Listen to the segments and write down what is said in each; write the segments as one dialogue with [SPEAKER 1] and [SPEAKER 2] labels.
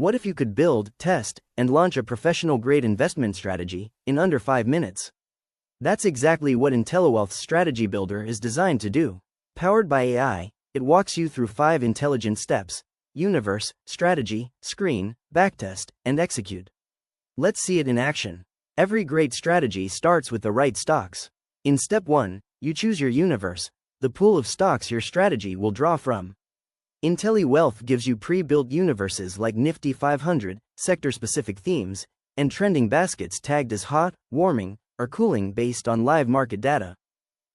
[SPEAKER 1] What if you could build, test, and launch a professional-grade investment strategy in under 5 minutes? That's exactly what IntelliWealth's Strategy Builder is designed to do. Powered by AI, it walks you through 5 intelligent steps: universe, strategy, screen, backtest, and execute. Let's see it in action. Every great strategy starts with the right stocks. In step 1, you choose your universe, the pool of stocks your strategy will draw from. IntelliWealth gives you pre-built universes like Nifty 500, sector-specific themes, and trending baskets tagged as hot, warming, or cooling based on live market data.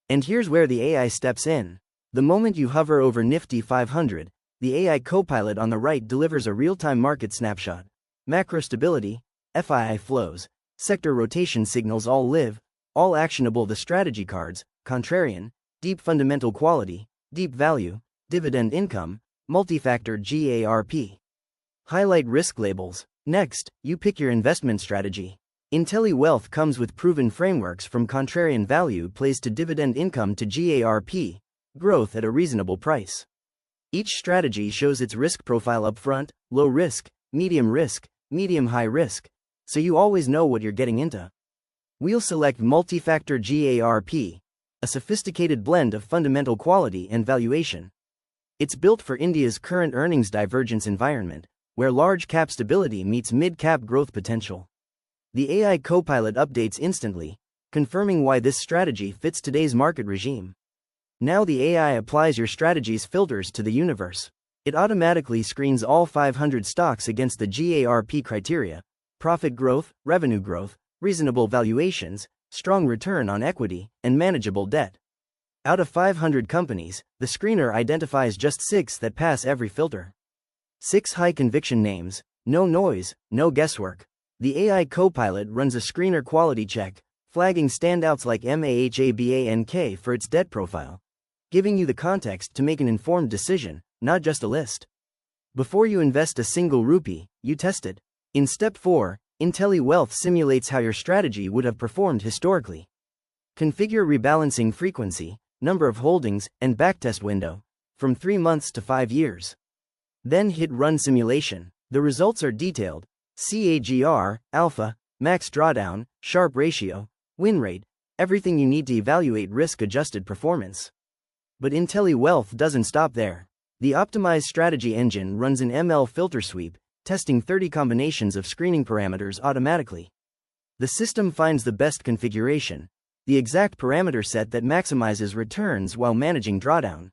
[SPEAKER 1] And here's where the AI steps in. The moment you hover over Nifty 500, the AI copilot on the right delivers a real-time market snapshot. Macro stability, FII flows, sector rotation signals all live, all actionable. The strategy cards: contrarian, deep fundamental quality, deep value, dividend income, multi-factor GARP. Highlight risk labels. Next, you pick your investment strategy. IntelliWealth comes with proven frameworks from contrarian value plays to dividend income to GARP, growth at a reasonable price. Each strategy shows its risk profile upfront: low risk, medium high risk, so you always know what you're getting into. We'll select multi-factor GARP, a sophisticated blend of fundamental quality and valuation. It's built for India's current earnings divergence environment, where large cap stability meets mid-cap growth potential. The AI copilot updates instantly, confirming why this strategy fits today's market regime. Now the AI applies your strategy's filters to the universe. It automatically screens all 500 stocks against the GARP criteria: profit growth, revenue growth, reasonable valuations, strong return on equity, and manageable debt. Out of 500 companies, the screener identifies just 6 that pass every filter. 6 high-conviction names, no noise, no guesswork. The AI copilot runs a screener quality check, flagging standouts like MAHABANK for its debt profile, giving you the context to make an informed decision, not just a list. Before you invest a single rupee, you test it. In step 4, IntelliWealth simulates how your strategy would have performed historically. Configure rebalancing frequency, number of holdings, and backtest window, from 3 months to 5 years. Then hit Run Simulation. The results are detailed: CAGR, alpha, max drawdown, Sharpe ratio, win rate, everything you need to evaluate risk-adjusted performance. But IntelliWealth doesn't stop there. The optimized strategy engine runs an ML filter sweep, testing 30 combinations of screening parameters automatically. The system finds the best configuration, the exact parameter set that maximizes returns while managing drawdown.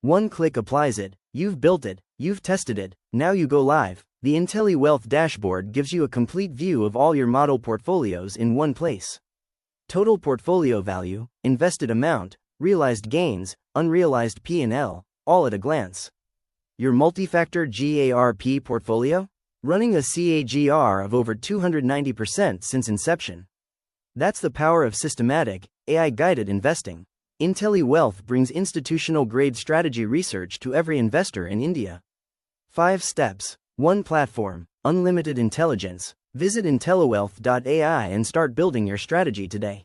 [SPEAKER 1] One click applies it. You've built it, you've tested it, now you go live. The IntelliWealth dashboard gives you a complete view of all your model portfolios in one place. Total portfolio value, invested amount, realized gains, unrealized P&L, all at a glance. Your multi-factor GARP portfolio? Running a CAGR of over 290% since inception. That's the power of systematic, AI-guided investing. IntelliWealth brings institutional-grade strategy research to every investor in India. 5 steps, 1 platform, unlimited intelligence. Visit IntelliWealth.ai and start building your strategy today.